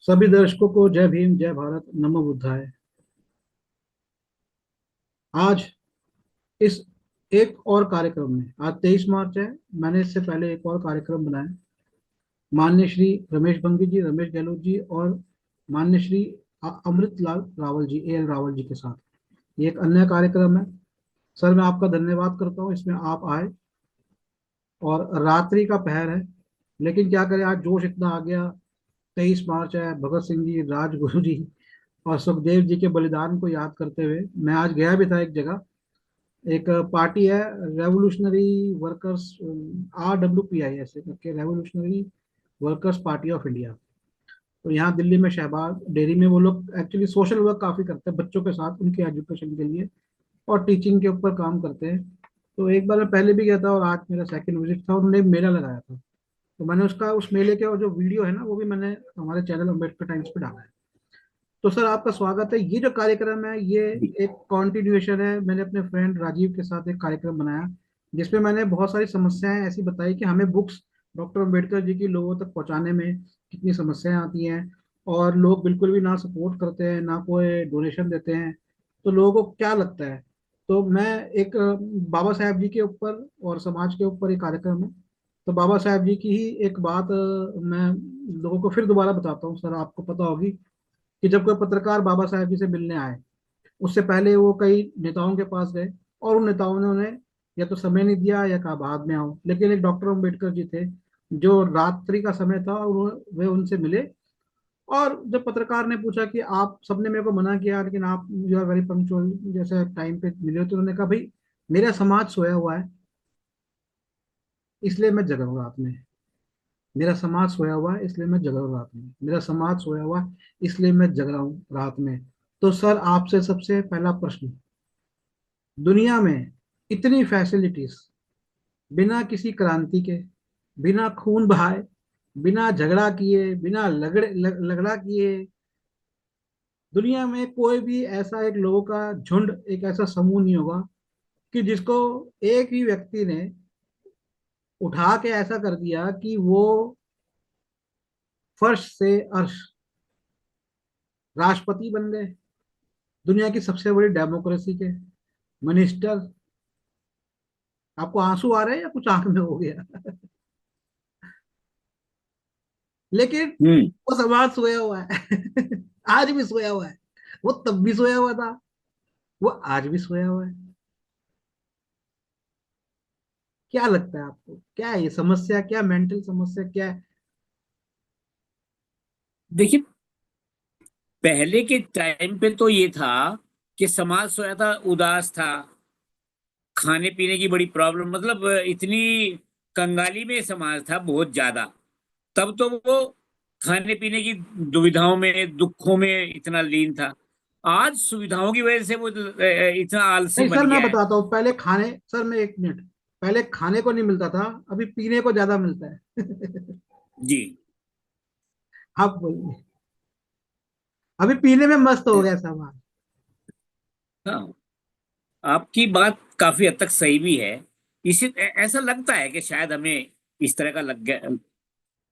सभी दर्शकों को जय भीम, जय भारत, नमो बुद्धाय। आज इस एक और कार्यक्रम में, आज 23 मार्च है। मैंने इससे पहले एक और कार्यक्रम बनाया, माननीय श्री रमेश भंगी जी, रमेश गहलोत जी और माननीय श्री अमृत लाल रावल जी, ए एल रावल जी के साथ। ये एक अन्य कार्यक्रम है। सर, मैं आपका धन्यवाद करता हूँ, इसमें आप आए। और रात्रि का पहर है, लेकिन क्या करें, आज जोश इतना आ गया। 23 मार्च है, भगत सिंह जी, राजगुरु जी और सुखदेव जी के बलिदान को याद करते हुए मैं आज गया भी था एक जगह। एक पार्टी है, रेवोल्यूशनरी वर्कर्स, RWPI ऐसे करके, revolutionary workers party of India. तो यहाँ दिल्ली में शहबाज डेयरी में वो लोग एक्चुअली सोशल वर्क काफी करते हैं बच्चों के साथ, उनके एजुकेशन के लिए और टीचिंग के ऊपर काम करते हैं। तो एक बार मैं पहले भी गया था और आज मेरा सेकंड विजिट था। उन्होंने एक मेला लगाया था, तो मैंने उसका, उस मेले के और जो वीडियो है ना, वो भी मैंने हमारे चैनल अम्बेडकर टाइम्स पे डाला है। तो सर, आपका स्वागत है। ये जो कार्यक्रम है, ये एक कॉन्टिन्यूएशन है। मैंने अपने फ्रेंड राजीव के साथ एक कार्यक्रम बनाया, जिसमें मैंने बहुत सारी समस्याएं ऐसी बताई कि हमें बुक्स डॉक्टर अम्बेडकर जी की लोगों तक पहुंचाने में कितनी समस्याएं आती हैं, और लोग बिल्कुल भी ना सपोर्ट करते हैं, ना कोई डोनेशन देते हैं। तो लोगों को क्या लगता है? तो मैं एक बाबा साहेब जी के ऊपर और समाज के ऊपर एक कार्यक्रम है। तो बाबा साहेब जी की ही एक बात मैं लोगों को फिर दोबारा बताता हूँ। सर, आपको पता होगी कि जब कोई पत्रकार बाबा साहेब जी से मिलने आए, उससे पहले वो कई नेताओं के पास गए, और उन नेताओं ने उन्हें या तो समय नहीं दिया या कहा बाद में आओ। लेकिन एक डॉक्टर अम्बेडकर जी थे, जो रात्रि का समय था और वे उनसे मिले। और जब पत्रकार ने पूछा कि आप, सबने मेरे को मना किया लेकिन आप यू आर वेरी पंक्चुअल, जैसे टाइम पे मिले हो, तो उन्होंने कहा, भाई मेरा समाज सोया हुआ है, इसलिए मैं जगा हूँ रात में। मेरा समाज सोया हुआ है, इसलिए मैं जग रहा हूँ रात में। मेरा समाज सोया हुआ है, इसलिए मैं जग रहा हूँ रात में। तो सर, आपसे सबसे पहला प्रश्न, दुनिया में इतनी फैसिलिटीज, बिना किसी क्रांति के, बिना खून बहाए, बिना झगड़ा किए, बिना लगड़ा किए, दुनिया में कोई भी ऐसा एक लोगों का झुंड, एक ऐसा समूह नहीं होगा कि जिसको एक ही व्यक्ति ने उठा के ऐसा कर दिया कि वो फर्श से अर्श, राष्ट्रपति बन गए, दुनिया की सबसे बड़ी डेमोक्रेसी के मिनिस्टर। आपको आंसू आ रहे हैं या कुछ आंख में हो गया? लेकिन हम्म। वो समाज सोया हुआ है। आज भी सोया हुआ है। वो तब भी सोया हुआ था, वो आज भी सोया हुआ है। क्या लगता है आपको, क्या है ये समस्या, क्या मेंटल समस्या क्या है? देखिए, पहले के टाइम पे तो ये था कि समाज सोया था, उदास था, खाने पीने की बड़ी प्रॉब्लम, मतलब इतनी कंगाली में समाज था बहुत ज्यादा। तब तो वो खाने पीने की दुविधाओं में, दुखों में इतना लीन था। आज सुविधाओं की वजह से वो इतना आलसी नहीं बन सर, मैं गया है। बताता हूँ। पहले खाने, सर मैं एक मिनट, पहले खाने को नहीं मिलता था, अभी पीने को ज्यादा मिलता है। जी। आप बोलिए। अभी पीने में मस्त हो गया समाज। हाँ, आपकी बात काफी हद तक सही भी है। इसी ऐसा लगता है कि शायद हमें इस तरह का लग गया।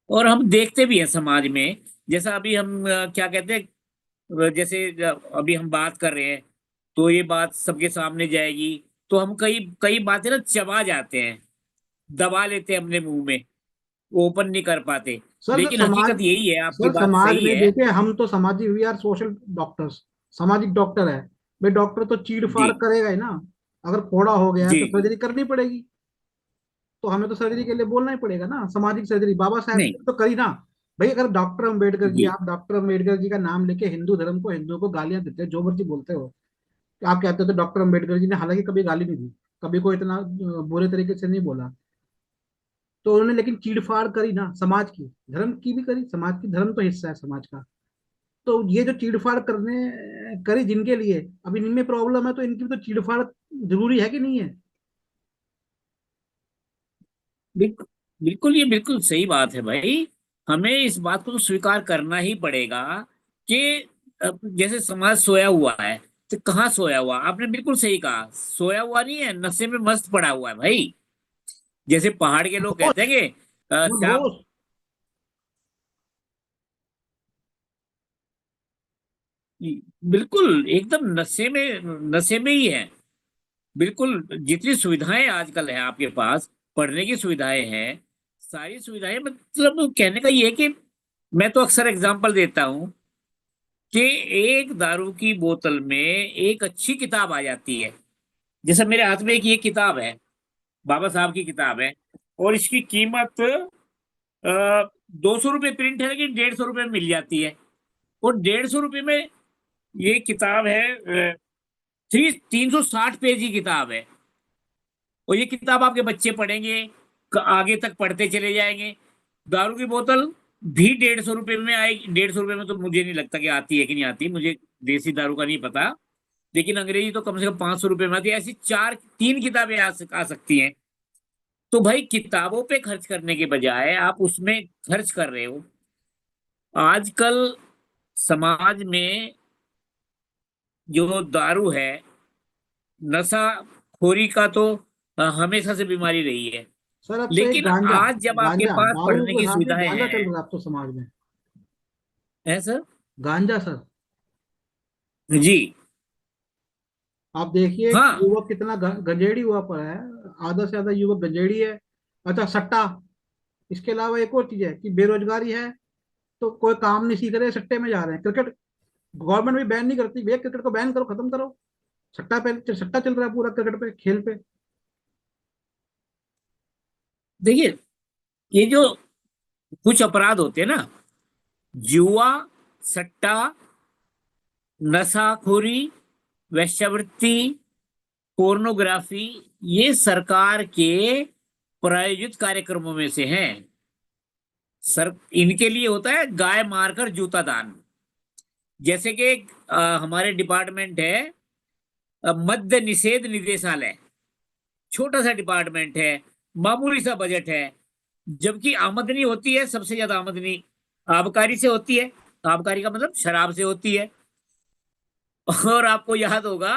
और हम देखते भी हैं समाज में, जैसा अभी हम क्या कहते हैं, जैसे अभी हम बात कर रहे हैं, तो ये बात सबके सामने जाएगी, तो हम कई कई बातें ना चबा जाते हैं, दबा लेते हैं अपने मुंह में, ओपन नहीं कर पाते। सर जो लेकिन समाज, हकीकत यही है, आपकी सर बात समाज सही में है। देखिए, हम तो सामाजिक, वी आर सोशल डॉक्टर्स, सामाजिक डॉक्टर है। भाई डॉक्टर तो चीड़ जी फाड़ करेगा ही ना। अगर फोड़ा हो गया है जी तो जी। सर्जरी करनी पड़ेगी। तो हमें तो सर्जरी के लिए बोलना ही पड़ेगा ना, सामाजिक सर्जरी बाबा साहब जी नहीं। ने तो करी ना। भाई अगर डॉक्टर अम्बेडकर जी, जी आप डॉक्टर अम्बेडकर जी का नाम लेके हिंदू धर्म को, हिंदुओं को गालियां देते हो, जो मर्जी बोलते हो, आप कहते हो तो डॉक्टर अम्बेडकर जी ने हालांकि कभी गाली नहीं दी, कभी कोई इतना बुरे तरीके से नहीं बोला, तो उन्होंने लेकिन चीड़फाड़ करी ना समाज की, धर्म की भी करी, समाज की, धर्म तो हिस्सा है समाज का। तो ये जो चीड़फाड़ करने करी जिनके लिए, अब इनमें प्रॉब्लम है, तो इनकी भी तो चीड़फाड़ जरूरी है कि नहीं है? बिल्कुल। बिल्कुल, ये बिल्कुल सही बात है भाई। हमें इस बात को तो स्वीकार करना ही पड़ेगा कि जैसे समाज सोया हुआ है, तो कहाँ सोया हुआ? आपने बिल्कुल सही कहा, सोया हुआ नहीं है, नशे में मस्त पड़ा हुआ है भाई। जैसे पहाड़ के लोग कहते होश, हैं कि वो क्या। होश। बिल्कुल एकदम नशे में ही है। बिल्कुल, जितनी सुविधाएं आजकल है आपके पास, पढ़ने की सुविधाएं हैं, सारी सुविधाएं, मतलब कहने का ये है कि मैं तो अक्सर एग्जांपल देता हूं कि एक दारू की बोतल में एक अच्छी किताब आ जाती है। जैसे मेरे हाथ में एक ये किताब है, बाबा साहब की किताब है, और इसकी कीमत 200 रुपये प्रिंट है, लेकिन 150 रुपये में मिल जाती है। और 150 रुपये में ये किताब है, 360 पेज की किताब है। और ये किताब आपके बच्चे पढ़ेंगे, आगे तक पढ़ते चले जाएंगे। दारू की बोतल भी 150 रुपये में आएगी। 150 रुपये में तो मुझे नहीं लगता कि आती है कि नहीं आती, मुझे देसी दारू का नहीं पता, लेकिन अंग्रेजी तो कम से कम 500 रुपये में आती है। ऐसी चार तीन किताबें आ सकती हैं। तो भाई किताबों पे खर्च करने के बजाय आप उसमें खर्च कर रहे हो। आजकल समाज में जो दारू है, नशाखोरी का तो हमेशा से बीमारी रही है। सर अब तो एक लेकिन गांजा, आज जब आपके गांजा पास दारू पढ़ने के की साथ में सुविधाएं गांजा चल हैं, रहा है अब तो समाज में। है सर? गांजा सर, जी। आप देखिए हाँ। युवक कितना गंजेड़ी हुआ पड़ा है। आधा से ज्यादा युवक गंजेड़ी है। अच्छा सट्टा, इसके अलावा एक और चीज है कि बेरोजगारी है, तो कोई काम नहीं सीख रहे, सट्टे में जा रहे हैं। क्रिकेट गवर्नमेंट भी बैन नहीं करती, भैया क्रिकेट को बैन करो, खत्म करो। सट्टा चल रहा है पूरा क्रिकेट पे, खेल पे। देखिए, ये जो कुछ अपराध होते हैं ना, जुआ, सट्टा, नशाखोरी, वेश्यावृत्ति, पोर्नोग्राफी, ये सरकार के प्रायोजित कार्यक्रमों में से हैं। सर, इनके लिए होता है गाय मारकर जूता दान। जैसे कि हमारे डिपार्टमेंट है, मद्य निषेध निदेशालय, छोटा सा डिपार्टमेंट है, मामूली सा बजट है, जबकि आमदनी होती है सबसे ज्यादा आमदनी आबकारी से होती है। आबकारी का मतलब शराब से होती है। और आपको याद होगा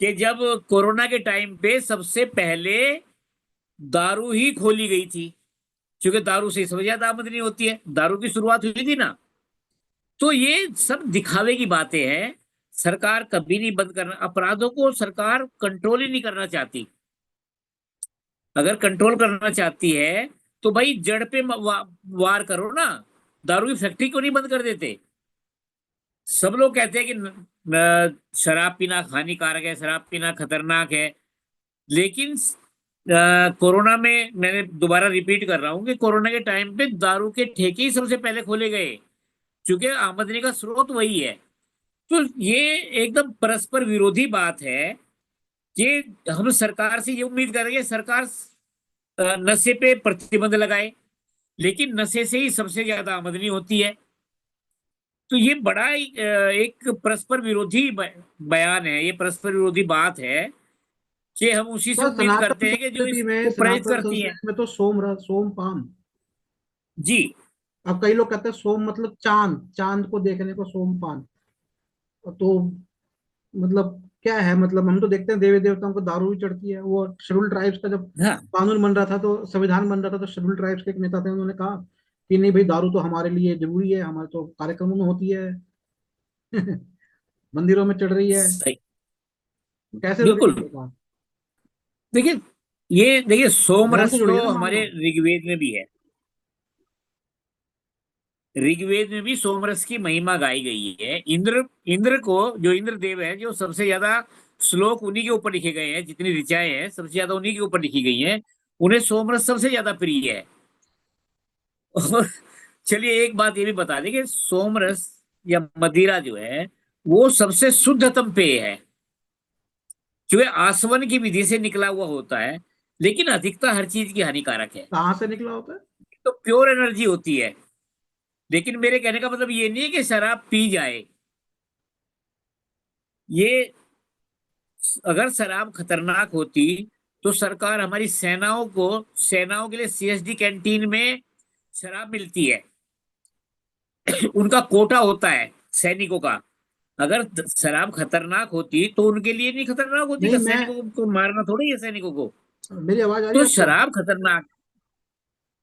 कि जब कोरोना के टाइम पे सबसे पहले दारू ही खोली गई थी, क्योंकि दारू से सबसे ज्यादा आमदनी होती है, दारू की शुरुआत हुई थी ना। तो ये सब दिखावे की बातें हैं। सरकार कभी नहीं बंद करना, अपराधों को सरकार कंट्रोल ही नहीं करना चाहती। अगर कंट्रोल करना चाहती है तो भाई जड़ पे वार करो ना। दारू की फैक्ट्री क्यों नहीं बंद कर देते? सब लोग कहते हैं कि शराब पीना हानिकारक है, शराब पीना खतरनाक है, लेकिन कोरोना में, मैंने दोबारा रिपीट कर रहा हूं कि कोरोना के टाइम पे दारू के ठेके ही सबसे पहले खोले गए, क्योंकि आमदनी का स्रोत वही है। तो ये एकदम परस्पर विरोधी बात है कि हम सरकार से ये उम्मीद करेंगे सरकार नशे पे प्रतिबंध लगाए, लेकिन नशे से ही सबसे ज्यादा आमदनी होती है। तो ये बड़ा एक परस्पर विरोधी बयान है, ये परस्पर विरोधी बात है कि हम उसी से तो उम्मीद करते हैं कि जो इसको प्रेरित सनातन करती है। संस्कृति में तो सोमपान। जी। अब कई लोग कहते हैं सोम मतलब चांद, चांद को देखने को सोमपान। तो मतलब क्या है, मतलब हम तो देखते हैं देवी देवताओं को दारू भी चढ़ती है। वो शेड्यूल ट्राइब्स का जब हाँ। कानून बन रहा था, तो संविधान बन रहा था, तो शेड्यूल ट्राइब्स के एक नेता थे, उन्होंने कहा कि नहीं भाई दारू तो हमारे लिए जरूरी है, हमारे तो कार्यक्रमों में होती है। मंदिरों में चढ़ रही है। सही। कैसे बिल्कुल। रोकेंगे सरकार? देखिए, ये देखिए, धर्म से सोमरस जुड़ी है तो ना हमारे मामला। ऋग्वेद में भी है। ऋग्वेद में भी सोमरस की महिमा गाई गई है। इंद्र इंद्र को, जो इंद्र देव है, जो सबसे ज्यादा श्लोक उन्हीं के ऊपर लिखे गए हैं, जितनी ऋचाएं हैं सबसे ज्यादा उन्हीं के ऊपर लिखी गई हैं। उन्हें सोमरस सबसे ज्यादा प्रिय है। और चलिए एक बात ये भी बता दें कि सोमरस या मदिरा जो है, वो सबसे शुद्धतम पेय है, जो है आसवन की विधि से निकला हुआ होता है, लेकिन अधिकता हर चीज की हानिकारक है। कहाँ से निकला होता है? तो प्योर एनर्जी होती है। लेकिन मेरे कहने का मतलब ये नहीं है कि शराब पी जाए। ये, अगर शराब खतरनाक होती तो सरकार हमारी सेनाओं के लिए सीएसडी कैंटीन में शराब मिलती है। उनका कोटा होता है सैनिकों का। अगर शराब खतरनाक होती तो उनके लिए नहीं खतरनाक होती नहीं कि मैं, सैनिकों को मारना थोड़ी है सैनिकों को। मेरी आवाज आ रही तो है आपको? शराब खतरनाक,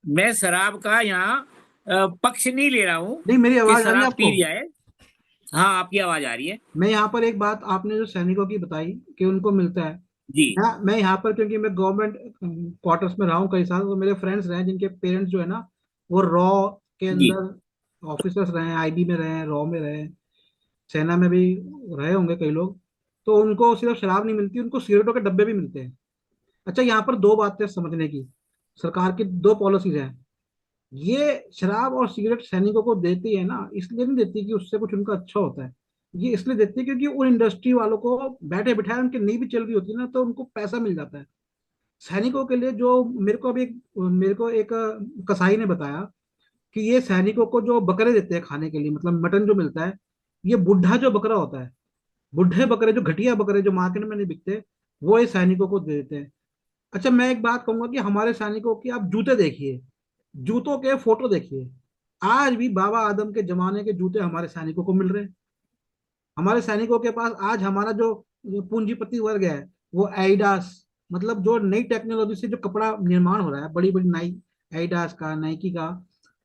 मैं शराब का यहाँ पक्ष नहीं ले रहा हूं नहीं मेरी कि आवाज आ रही है शराब आपको? पी जाए। हाँ, आपकी आवाज आ रही है। मैं यहाँ पर एक बात, आपने जो सैनिकों की बताई कि उनको मिलता है, जी। मैं यहाँ पर, क्योंकि मैं गवर्नमेंट क्वार्टर्स में रहा हूँ कई साल, तो मेरे फ्रेंड्स रहे हैं जिनके पेरेंट्स जो है ना, वो रॉ के जी। अंदर ऑफिसर्स रहे हैं, आईबी में रहे हैं, रॉ में रहे हैं, सेना में भी रहे होंगे कई लोग। तो उनको सिर्फ शराब नहीं मिलती, उनको सिगरेटों के डब्बे भी मिलते हैं। अच्छा, यहाँ पर दो बातें समझने की, सरकार की दो पॉलिसीज हैं। ये शराब और सिगरेट सैनिकों को देती है ना, इसलिए नहीं देती कि उससे कुछ उनका अच्छा होता है, ये इसलिए देती है क्योंकि उन इंडस्ट्री वालों को बैठे बिठाए, उनकी नहीं भी चल रही होती ना, तो उनको पैसा मिल जाता है। सैनिकों के लिए जो, मेरे को एक कसाई ने बताया कि ये सैनिकों को जो बकरे देते हैं खाने के लिए, मतलब मटन जो मिलता है, ये बुढ़ा जो बकरा होता है, बुढ़े बकरे, जो घटिया बकरे जो मार्केट में नहीं बिकते, वो ये सैनिकों को दे देते हैं। अच्छा, मैं एक बात कहूंगा कि हमारे सैनिकों की आप जूते देखिए, जूतों के फोटो देखिए, आज भी बाबा आदम के जमाने के जूते हमारे सैनिकों को मिल रहे हैं। हमारे सैनिकों के पास आज हमारा जो पूंजीपति वर्ग है, वो एडिडास, मतलब जो नई टेक्नोलॉजी से जो कपड़ा निर्माण हो रहा है, बड़ी बड़ी नाई, एडिडास का, नाइकी का,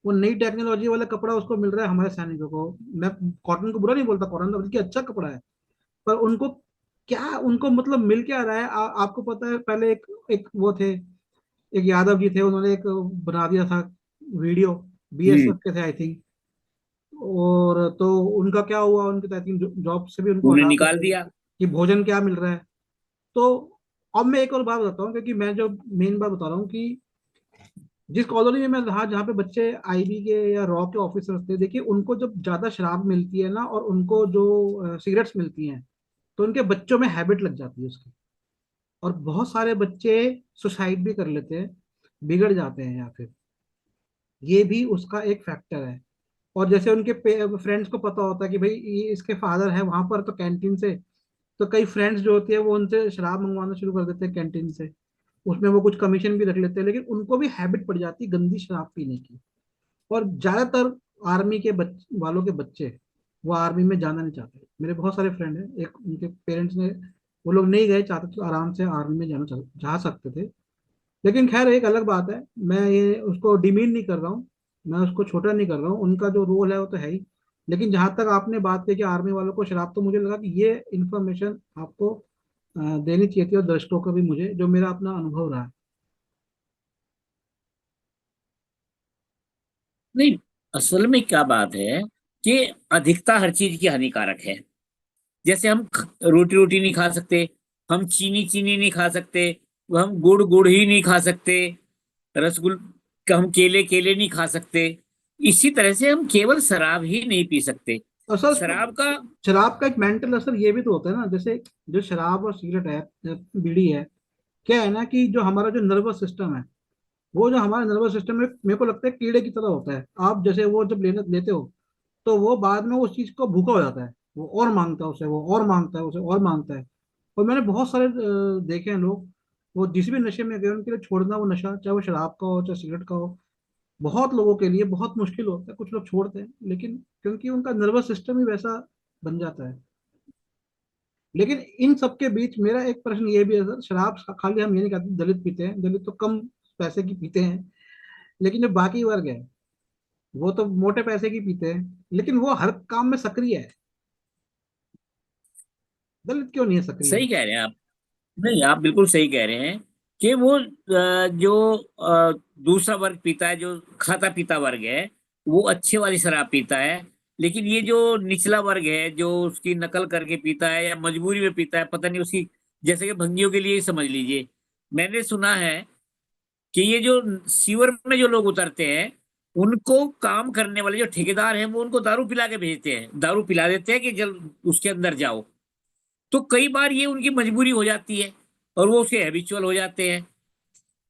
वो नई टेक्नोलॉजी वाला कपड़ा उसको मिल रहा है हमारे सैनिकों को। मैं कॉटन को बुरा नहीं बोलता, कॉटन तो बल्कि अच्छा कपड़ा है, पर उनको क्या, उनको मतलब मिल क्या रहा है? आपको पता है, पहले एक एक वो थे, एक यादव जी थे, उन्होंने एक बना दिया था वीडियो, हम्म। बीएसएफ के थे आई थिंक, और तो उनका क्या हुआ, उनके आई थिंक जॉब से भी उनको उन्हें हटा निकाल सकते हैं दिया। कि भोजन क्या मिल रहा है। तो अब मैं एक और बात बताता हूँ, क्योंकि मैं जो मेन बात बता रहा हूँ कि जिस कॉलोनी में मैं रहा, जहाँ पे बच्चे आईबी के या रॉ के ऑफिसर्स थे, देखिए उनको जब ज्यादा शराब मिलती है ना, और उनको जो सिगरेट्स मिलती हैं, तो उनके बच्चों में हैबिट लग जाती है उसकी, और बहुत सारे बच्चे सुसाइड भी कर लेते हैं, बिगड़ जाते हैं, या फिर ये भी उसका एक फैक्टर है। और जैसे उनके फ्रेंड्स को पता होता है कि भाई ये इसके फादर है वहां पर, तो कैंटीन से, तो कई फ्रेंड्स जो होती है वो उनसे शराब मंगवाना शुरू कर देते हैं कैंटीन से, उसमें वो कुछ कमीशन भी रख लेते हैं, लेकिन उनको भी हैबिट पड़ जाती है गंदी शराब पीने की। और ज्यादातर आर्मी के वालों के बच्चे, वो आर्मी में जाना नहीं चाहते। मेरे बहुत सारे फ्रेंड हैं, एक उनके पेरेंट्स ने, वो लोग नहीं गए चाहते, तो आराम से आर्मी में जा सकते थे। लेकिन खैर एक अलग बात है, मैं ये उसको डिमीन नहीं कर रहा हूँ, मैं उसको छोटा नहीं कर रहा हूँ, उनका जो रोल है वो तो है ही। लेकिन जहां तक आपने बात की कि आर्मी वालों को शराब, तो मुझे लगा कि ये इन्फॉर्मेशन आपको देनी चाहिए थी, और दर्शकों को भी, मुझे जो मेरा अपना अनुभव रहा है। नहीं, असल में क्या बात है कि अधिकता हर चीज की हानिकारक है। जैसे हम रोटी रोटी नहीं खा सकते, हम चीनी चीनी नहीं खा सकते, हम गुड़ गुड़ ही नहीं खा सकते, रसगुल हम केले केले नहीं खा सकते। इसी तरह से हम केवल शराब ही नहीं पी सकते। और सर, शराब का। शराब का एक मेंटल असर ये भी तो होता है ना, जैसे जो शराब और सिगरेट है, बीड़ी है, क्या है ना कि जो हमारा जो नर्वस सिस्टम है, वो जो हमारा नर्वस सिस्टम में, मेरे को लगता है कीड़े की तरह होता है। आप जैसे वो जब लेने लेते हो, तो वो बाद में उस चीज को भूखा हो जाता है, वो और मांगता है उसे, वो और मांगता है उसे, और मांगता है। और मैंने बहुत सारे देखे हैं लोग, वो जिस भी नशे में गए, उनके लिए छोड़ना वो नशा, चाहे वो शराब का हो चाहे सिगरेट का हो, बहुत लोगों के लिए बहुत मुश्किल होता है। कुछ लोग छोड़ते हैं, लेकिन क्योंकि उनका नर्वस सिस्टम ही वैसा बन जाता है। लेकिन इन सब के बीच मेरा एक प्रश्न ये भी है सर, शराब खाली हम ये नहीं कहते दलित पीते हैं, दलित तो कम पैसे की पीते हैं, लेकिन जो बाकी वर्ग है, वो तो मोटे पैसे की पीते हैं, लेकिन वो हर काम में सक्रिय है। दलित क्यों नहीं है सक्रिय? सही कह रहे हैं आप। नहीं, आप बिल्कुल सही कह रहे हैं कि वो जो दूसरा वर्ग पीता है, जो खाता पीता वर्ग है, वो अच्छे वाली शराब पीता है। लेकिन ये जो निचला वर्ग है, जो उसकी नकल करके पीता है या मजबूरी में पीता है, पता नहीं उसकी, जैसे कि भंगियों के लिए ही समझ लीजिए। मैंने सुना है कि ये जो सीवर में जो लोग उतरते हैं, उनको काम करने वाले जो ठेकेदार हैं, वो उनको दारू पिला के भेजते हैं, दारू पिला देते हैं कि जल उसके अंदर जाओ। तो कई बार ये उनकी मजबूरी हो जाती है, और वो उसके हैबिचुअल हो जाते हैं।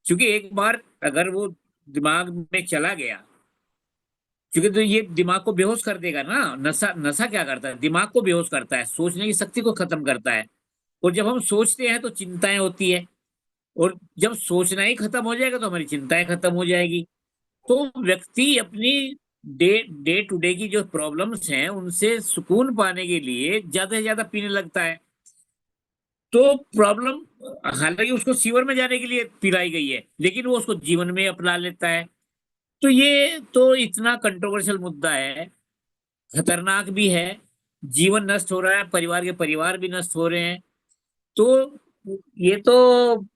क्योंकि एक बार अगर वो दिमाग में चला गया, क्योंकि तो ये दिमाग को बेहोश कर देगा ना। नशा नशा क्या करता है, दिमाग को बेहोश करता है, सोचने की शक्ति को खत्म करता है। और जब हम सोचते हैं तो चिंताएं होती है, और जब सोचना ही खत्म हो जाएगा तो हमारी चिंताएं खत्म हो जाएगी। तो व्यक्ति अपनी डे डे टू डे की जो प्रॉब्लम्स हैं, उनसे सुकून पाने के लिए ज्यादा से ज्यादा पीने लगता है। तो प्रॉब्लम, हालांकि उसको सीवर में जाने के लिए पिलाई गई है, लेकिन वो उसको जीवन में अपना लेता है। तो ये तो इतना कंट्रोवर्शियल मुद्दा है, खतरनाक भी है, जीवन नष्ट हो रहा है, परिवार के परिवार भी नष्ट हो रहे हैं। तो ये तो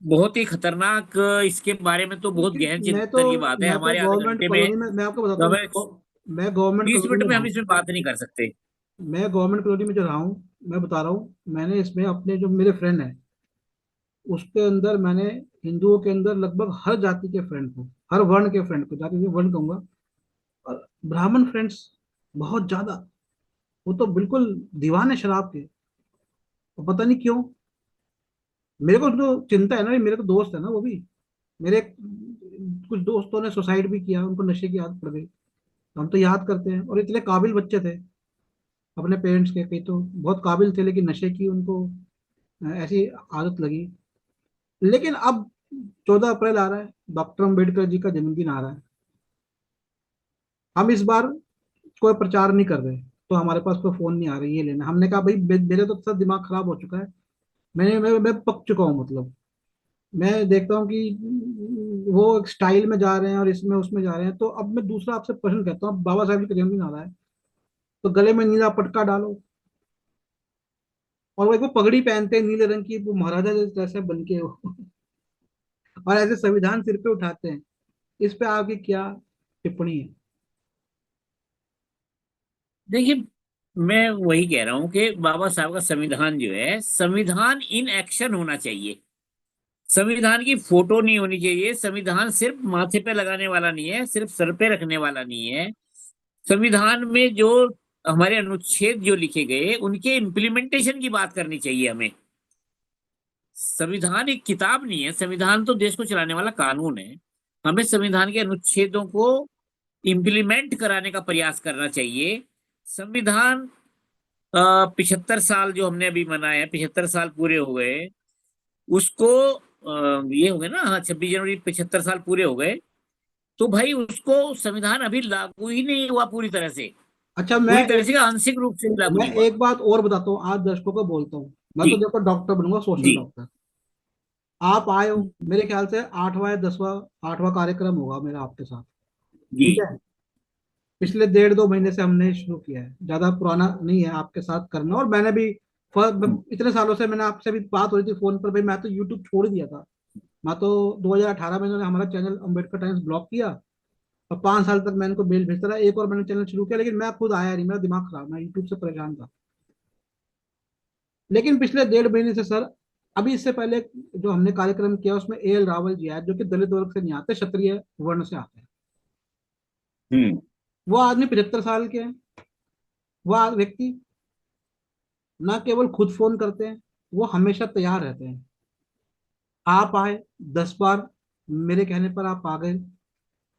बहुत ही खतरनाक, इसके बारे में तो बहुत लेकिन गहन मैं तो चिंतन की बात है। मैं तो हमारे आधे गवर्नमेंट घंटे में कॉलोनी में, मैं आपको बताता तो हूँ, हमें मैं गवर्नमेंट 20 कॉलोनी मिनट में में रहा हम हूँ। इसमें बात नहीं कर सकते। मैं गवर्नमेंट कॉलोनी में जो रहा हूँ, मैं बता रहा हूँ, मैंने इसमें अपने जो मेरे फ्रेंड हैं उसके अंदर मैंने हिंदुओं के अंदर लगभग हर जाति के फ्रेंड को, हर वर्ण के फ्रेंड को, जाति से वर्ण कहूंगा, और ब्राह्मण फ्रेंड्स बहुत ज्यादा। वो तो बिल्कुल दीवाने शराब के। और पता नहीं क्यों, मेरे को तो चिंता है ना, मेरे तो दोस्त है ना वो भी। मेरे कुछ दोस्तों ने सुसाइड भी किया, उनको नशे की आदत पड़ गई। हम तो याद करते हैं, और इतने काबिल बच्चे थे अपने पेरेंट्स के, कई तो बहुत काबिल थे लेकिन नशे की उनको ऐसी आदत लगी। लेकिन अब 14 अप्रैल आ रहा है, डॉक्टर अम्बेडकर जी का जन्मदिन आ रहा है। हम इस बार कोई प्रचार नहीं कर रहे, तो हमारे पास कोई फोन नहीं आ रही, ये लेना। हमने कहा भाई मेरे तो सब दिमाग खराब हो चुका है। मैं पक चुका हूँ, मतलब मैं देखता हूँ कि वो एक स्टाइल में जा रहे हैं और इसमें उसमें जा रहे हैं। तो अब मैं दूसरा आपसे प्रश्न कहता हूँ, बाबा साहब का जन्मदिन आ रहा है, तो गले में नीला पटका डालो, और वो एक वो पगड़ी पहनते हैं नीले रंग की, वो महाराजा जैसे बन के हो, और ऐसे संविधान सिर पे उठाते हैं। इस पे आपकी क्या टिप्पणी है? देखिए, मैं वही कह रहा हूँ कि बाबा साहब का संविधान जो है, संविधान इन एक्शन होना चाहिए। संविधान की फोटो नहीं होनी चाहिए। संविधान सिर्फ माथे पे लगाने वाला नहीं है, सिर्फ सर पे रखने वाला नहीं है। संविधान में जो हमारे अनुच्छेद जो लिखे गए, उनके इम्प्लीमेंटेशन की बात करनी चाहिए हमें। संविधान एक किताब नहीं है, संविधान तो देश को चलाने वाला कानून है। हमें संविधान के अनुच्छेदों को इम्प्लीमेंट कराने का प्रयास करना चाहिए। संविधान 75 साल जो हमने अभी मनाए, 75 साल पूरे हो गए उसको, ये हो गए ना, हाँ, 26 जनवरी 75 साल पूरे हो गए। तो भाई उसको, संविधान अभी लागू ही नहीं हुआ पूरी तरह से। अच्छा, पूरी तरह से आंशिक रूप से भी लागू मैं नहीं हुआ। एक बात और बताता हूँ, आज दर्शकों को बोलता हूँ। मैं जी। तो देखो डॉक्टर बनूंगा, सोशल जी। डॉक्टर। आप आए हो, मेरे ख्याल से 8वां या 10वां, 8वां कार्यक्रम होगा मेरा आपके साथ। जी। ठीक है, पिछले 1.5-2 महीने से हमने शुरू किया है, ज्यादा पुराना नहीं है आपके साथ करना। और मैंने भी इतने सालों से मैंने आपसे भी बात हो रही थी फोन पर, भाई मैं तो यूट्यूब छोड़ दिया था। मैं तो 2018 में इन्होंने हमारा चैनल अम्बेडकर टाइम्स ब्लॉक किया, और 5 साल तक मैं इनको मेल भेजता रहा। एक और मैंने चैनल शुरू किया, लेकिन मैं खुद आया नहीं, मेरा दिमाग खराब, मैं यूट्यूब से परेशान था। लेकिन पिछले 1.5 महीने से सर, अभी इससे पहले जो हमने कार्यक्रम किया उसमें A.L. रावल जी आए, जो कि दलित वर्ग से नहीं आते, क्षत्रिय वर्ण से आते हैं। हम्म। वो आदमी 75 साल के हैं। वो व्यक्ति ना केवल खुद फोन करते हैं, वो हमेशा तैयार रहते हैं। आप आए 10 बार, मेरे कहने पर आप आ गए,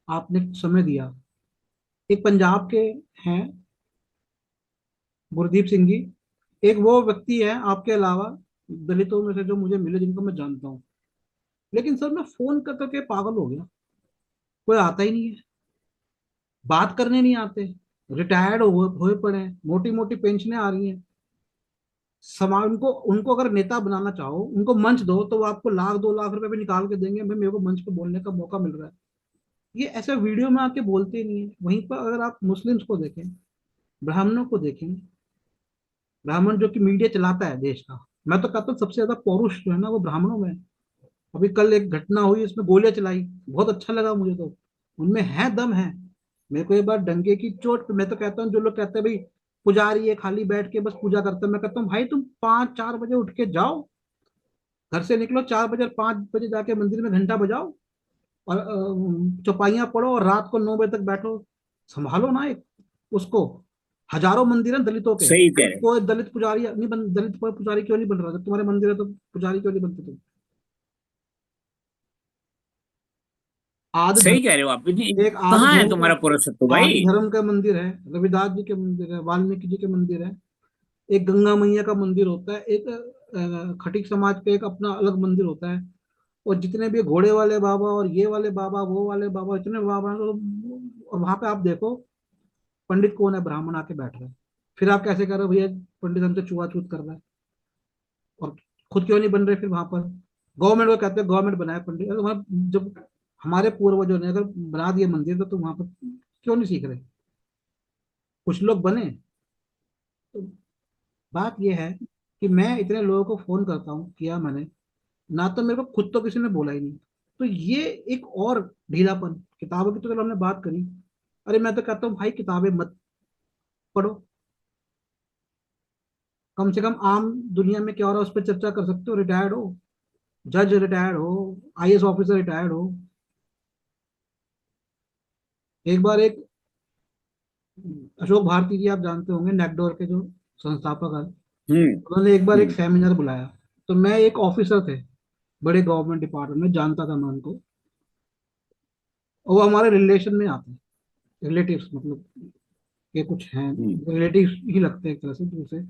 आपने समय दिया। एक पंजाब के हैं, गुरदीप सिंह जी, एक वो व्यक्ति है आपके अलावा दलितों में से जो मुझे मिले, जिनको मैं जानता हूँ। लेकिन सर मैं फोन कर करके पागल हो गया, कोई आता ही नहीं है, बात करने नहीं आते। रिटायर्ड हुए पड़े हैं, मोटी मोटी पेंशनें आ रही हैं। समाज उनको उनको अगर नेता बनाना चाहो, उनको मंच दो, तो वो आपको 1 लाख 2 लाख रुपए भी निकाल के देंगे, भाई मेरे को मंच पे बोलने का मौका मिल रहा है। ये ऐसे वीडियो में आके बोलते ही नहीं है। वहीं पर अगर आप मुस्लिम्स को देखें, ब्राह्मणों को देखें, ब्राह्मण जो कि मीडिया चलाता है देश का, मैं तो कहता हूँ सबसे ज्यादा पौरुष जो है ना वो ब्राह्मणों में है। अभी कल एक घटना हुई, इसमें गोलियां चलाई, बहुत अच्छा लगा मुझे तो। उनमें है दम है। मेरे को एक बार डंके की चोट पे, मैं तो कहता हूँ, जो लोग कहते हैं भाई पुजारी है खाली बैठ के बस पूजा करते हैं, मैं कहता हूँ भाई तुम 5-4 बजे उठ के जाओ, घर से निकलो 4 बजे और 5 बजे जाके मंदिर में घंटा बजाओ, और चौपाइयाँ पढ़ो, और रात को 9 बजे तक बैठो। संभालो ना एक उसको। हजारों मंदिर हैं दलितों के, सही कह भाई रहे हैं। कोई दलित पुजारी नहीं बन, दलित कोई पुजारी क्यों नहीं बन रहा? जब तुम्हारे मंदिर है तो पुजारी क्यों नहीं बनते तुम? आदि सही कह धर्म, रहे हो आप। एक आदि कहाँ है धर्म का, तुम्हारा पुरुषत्व आदि भाई? धर्म का मंदिर है, रविदास जी के मंदिर है, वाल्मीकि जी के मंदिर है, एक गंगा मैया का मंदिर होता है, एक खटीक समाज का एक अपना अलग मंदिर होता है। और जितने भी घोड़े वाले बाबा और ये वाले बाबा वो वाले बाबा, इतने बाबा हैं, तो और वहां पे आप देखो पंडित कौन है? ब्राह्मण आके बैठ रहे हैं। फिर आप कैसे कर रहे हो भैया, पंडित हमसे छुआछूत कर रहा है? और खुद क्यों नहीं बन रहे फिर वहां पर? गवर्नमेंट को कहते हैं गवर्नमेंट बनाए पंडित, अरे वहाँ जब हमारे पूर्वजों ने अगर बना दिए मंदिर, तो तुम वहां पर क्यों नहीं सीख रहे? कुछ लोग बने। तो बात यह है कि मैं इतने लोगों को फोन करता हूँ, किया मैंने, ना तो मेरे को खुद तो किसी ने बोला ही नहीं। तो ये एक और ढीलापन। किताबों की तो चलो हमने बात करी, अरे मैं तो कहता हूँ भाई किताबें मत पढ़ो। कम से कम आम दुनिया में क्या हो रहा है उस पर चर्चा कर सकते हो। रिटायर्ड हो, जज रिटायर्ड हो, आईएएस ऑफिसर रिटायर्ड हो। एक बार एक अशोक भारती जी, आप जानते होंगे, नेकडोर के जो संस्थापक हैं, हम्म। उन्होंने एक बार एक हम्म। सेमिनार बुलाया। तो मैं, एक ऑफिसर थे बड़े गवर्नमेंट डिपार्टमेंट में, जानता था मैं उनको, और वो हमारे रिलेशन में आते हैं, रिलेटिव्स मतलब के कुछ हैं, हम्म। रिलेटिव्स ही लगते हैं एक तरह से दूसरे।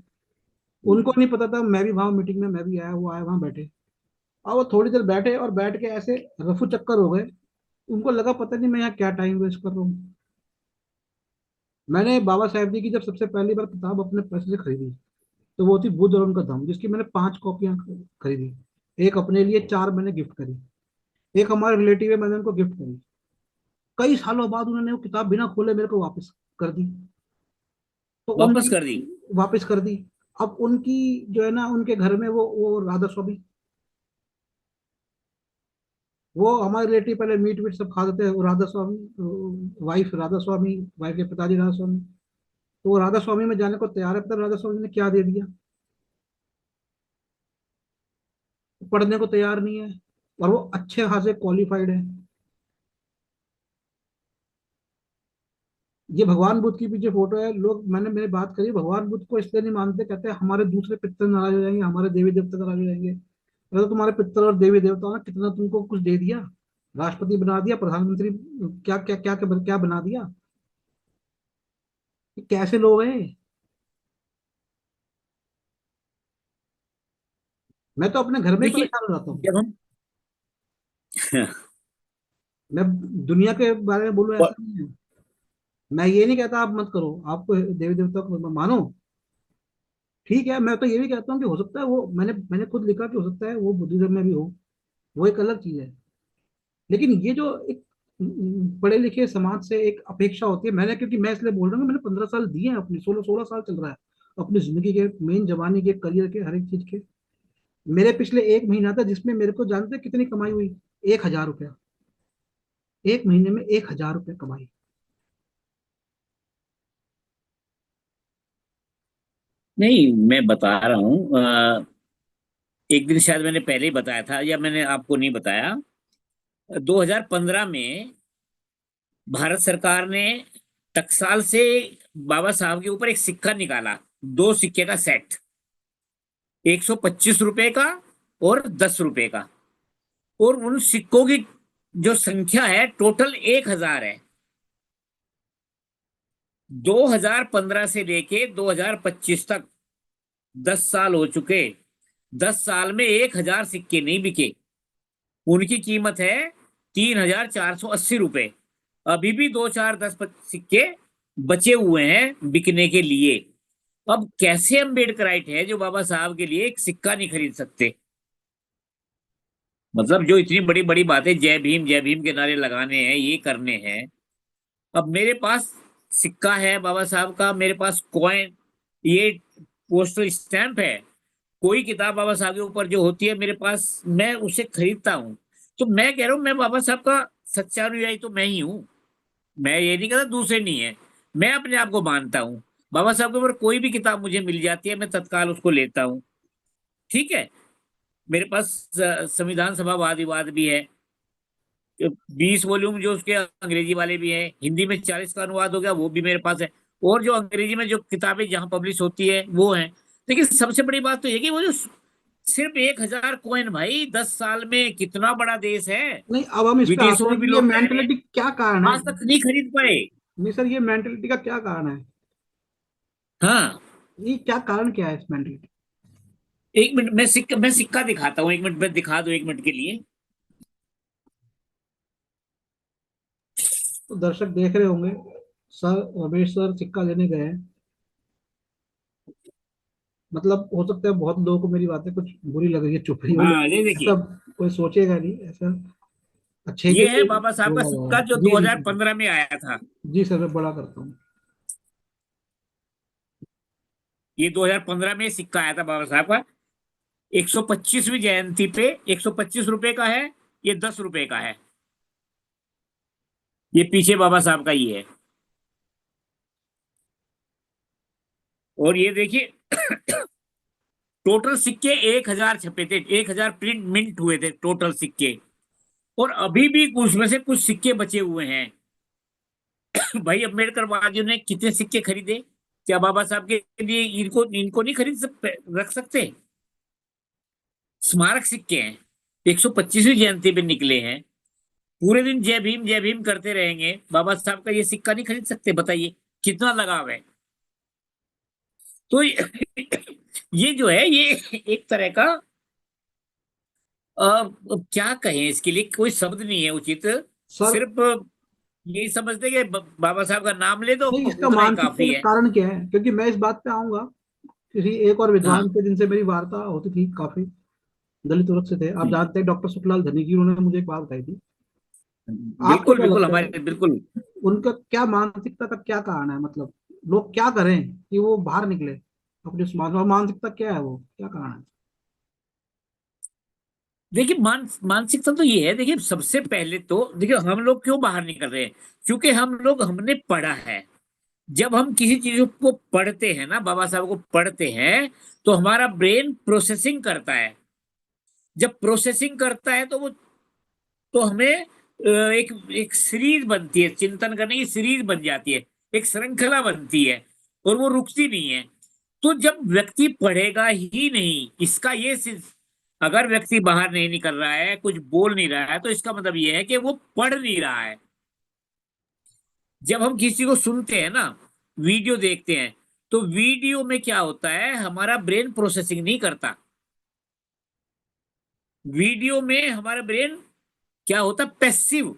उनको नहीं पता था, मैं भी वहां मीटिंग में, मैं भी आया, वो आया, वहां बैठे। और वो थोड़ी देर बैठे और बैठ के ऐसे रफू चक्कर हो गए। उनको लगा पता नहीं मैं यहाँ क्या टाइम वेस्ट कर रहा हूँ। मैंने बाबा साहेब जी की जब सबसे पहली बार किताब अपने पैसे से खरीदी, तो वो थी बुद्ध और उनका धम्म, जिसकी मैंने 5 कॉपियां खरीदी। एक अपने लिए, 4 मैंने गिफ्ट करी। एक हमारे रिलेटिव है, मैंने उनको गिफ्ट करी। कई सालों बाद उन्होंने वो किताब बिना खोले मेरे को वापस कर दी। तो वापस उनकी, कर दी। वापस कर दी। अब उनकी जो है ना, उनके घर में वो राधा स्वामी, वो हमारे रिलेटिव पहले मीट वीट सब खाते थे। वो राधा स्वामी, वाइफ राधा स्वामी, वाइफ के पिताजी राधा स्वामी, तो वो राधा स्वामी में जाने को तैयार है। पता है राधा स्वामी ने क्या दे दिया? पढ़ने को तैयार नहीं है, और वो अच्छे खासे क्वालिफाइड है। ये भगवान बुद्ध की पीछे फोटो है। लोग, मैंने मेरी बात करी, भगवान बुद्ध को इसलिए नहीं मानते, कहते हैं हमारे दूसरे पितर नाराज हो जाएंगे, हमारे देवी देवता नाराज हो जाएंगे। अरे तो तुम्हारे पितर और देवी देवताओं ने कितना तुमको कुछ दे दिया, राष्ट्रपति बना दिया, प्रधानमंत्री, क्या क्या क्या क्या, क्या बना दिया। ये कैसे लोग हैं? मैं तो अपने घर में ही देखिए, परेशान हो जाता हूँ। जब हम मैं दुनिया के बारे में बोलूँ प- ऐसा नहीं है। मैं ये नहीं कहता आप मत करो, आपको देवी देवता को मानो, ठीक है। मैं तो ये भी कहता हूँ कि हो सकता है वो, मैंने खुद लिखा कि हो सकता है वो बुद्धिज्म में भी हो, वो एक अलग चीज है। लेकिन ये जो एक पढ़े लिखे समाज से एक अपेक्षा होती है, मैंने, क्योंकि मैं इसलिए बोल रहा हूँ कि मैंने 15 साल दिए हैं अपनी, 16 16 साल चल रहा है अपनी जिंदगी के, मेन जवानी के, करियर के, हर एक चीज के। मेरे पिछले एक महीना था जिसमें मेरे को, जानते हैं कितनी कमाई हुई? 1,000 रुपया। एक महीने में 1,000 रुपया कमाई। नहीं, मैं बता रहा हूँ, एक दिन शायद मैंने पहले ही बताया था या मैंने आपको नहीं बताया। 2015 में भारत सरकार ने टकसाल से बाबा साहब के ऊपर एक सिक्का निकाला, दो सिक्के का सेट, 125 रुपए का और 10 रुपए का। और उन सिक्कों की जो संख्या है टोटल 1,000 है। 2015 से लेके 2025 तक 10 साल हो चुके। 10 साल में 1,000 सिक्के नहीं बिके। उनकी कीमत है 3,480 रुपए। अभी भी दो चार सिक्के बचे हुए हैं बिकने के लिए। अब कैसे अम्बेडकराइट है जो बाबा साहब के लिए एक सिक्का नहीं खरीद सकते? मतलब जो इतनी बड़ी बड़ी बातें, जय भीम के नारे लगाने हैं, ये करने हैं। अब मेरे पास सिक्का है बाबा साहब का, मेरे पास कॉइन, ये पोस्टल स्टैंप है। कोई किताब बाबा साहब के ऊपर जो होती है मेरे पास, मैं उसे खरीदता हूँ। तो मैं कह रहा हूँ, मैं बाबा साहब का सच्चा अनुयायी तो मैं ही हूँ। मैं ये नहीं कहता दूसरे नहीं है। मैं अपने आप को मानता हूँ। बाबा साहब के ऊपर कोई भी किताब मुझे मिल जाती है, मैं तत्काल उसको लेता हूँ। ठीक है। मेरे पास संविधान सभा वाद विवाद भी है। 20 वॉल्यूम जो उसके अंग्रेजी वाले भी हैं, हिंदी में 40 का अनुवाद हो गया, वो भी मेरे पास है। और जो अंग्रेजी में जो किताबें जहां पब्लिश होती है वो है। लेकिन सबसे बड़ी बात तो ये कि वो जो सिर्फ 1,000 कॉइन, भाई 10 साल में कितना बड़ा देश है। नहीं, अब हम इस पे आते विदेशों हैं में भी कि ये लोग जा रहे हैं, मेंटेलिटी क्या कारण है। आज तक नहीं खरीद पाए। नहीं सर, ये मेंटेलिटी का क्या कारण है? हाँ। ये क्या कारण, क्या है इस मेंटेलिटी? एक मिनट, मैं सिक्का दिखाता हूँ, एक मिनट में दिखा दो, एक मिनट के लिए। तो दर्शक देख रहे होंगे, सर रमेश सर सिक्का लेने गए हैं। मतलब हो सकता है बहुत लोगों को मेरी बातें कुछ बुरी लग रही है, चुप रही हो, हाँ, ये लेकिन देखिए, ऐसा कोई सोचेगा नहीं ऐसा, अच्छे के ये है लिए बाबा साहब का बोला जा रहा सिक्का जो है। जी जी जी। 2015 में आया था। जी सर, मैं बड़ा करता हूँ। ये 2015 में सिक्का आया था बाबा साहब का, 125वीं जयंती पे, 125 रुपए का है। ये 10 रुपए का है। ये पीछे बाबा साहब का ही है। और ये देखिए, टोटल सिक्के 1000 छपे थे, 1000 प्रिंट मिंट हुए थे टोटल सिक्के। और अभी भी उसमें से कुछ सिक्के बचे हुए हैं। भाई अम्बेडकर वादियों ने कितने सिक्के खरीदे? क्या बाबा साहब के लिए इनको इनको नहीं खरीद सकते, रख सकते? स्मारक सिक्के हैं, 125वीं जयंती पे निकले हैं। पूरे दिन जय भीम करते रहेंगे, बाबा साहब का ये सिक्का नहीं खरीद सकते? बताइए कितना लगाव है। तो ये जो है, ये एक तरह का, क्या कहें, इसके लिए कोई शब्द नहीं है उचित। सर, सिर्फ यही समझते कि बाबा साहब का नाम ले दो, नहीं, इसका उतना ही मानसिकता काफी का है। कारण क्या है? क्योंकि मैं इस बात पे आऊंगा। किसी एक और हाँ, विद्वान से जिनसे मेरी वार्ता होती थी, काफी दलित वर्ग से थे, आप जी, जानते हैं, डॉक्टर सुखलाल धनी जी, उन्होंने मुझे एक बात बताई थी। आपको बिल्कुल क्या बिल्कुल, लगता है, हमारे बिल्कुल। उनका क्या मानसिकता का क्या कारण है? मतलब लोग क्या करें कि वो बाहर निकले अपने समाज में? मानसिकता क्या है, वो क्या कारण है? देखिए, मानसिकता तो ये है। देखिए, सबसे पहले तो देखिए, हम लोग क्यों बाहर निकल रहे हैं? क्योंकि हमने पढ़ा है। जब हम किसी चीज को पढ़ते हैं ना, बाबा साहब को पढ़ते हैं, तो हमारा ब्रेन प्रोसेसिंग करता है। जब प्रोसेसिंग करता है तो वो, तो हमें एक एक सीरीज बनती है, चिंतन करने की सीरीज बन जाती है, एक श्रृंखला बनती है, और वो रुकती नहीं है। तो जब व्यक्ति पढ़ेगा ही नहीं, इसका ये अगर व्यक्ति बाहर नहीं निकल रहा है, कुछ बोल नहीं रहा है, तो इसका मतलब ये है कि वो पढ़ नहीं रहा है। जब हम किसी को सुनते हैं ना, वीडियो देखते हैं, तो वीडियो में क्या होता है, हमारा ब्रेन प्रोसेसिंग नहीं करता। वीडियो में हमारा ब्रेन क्या होता है, पैसिव।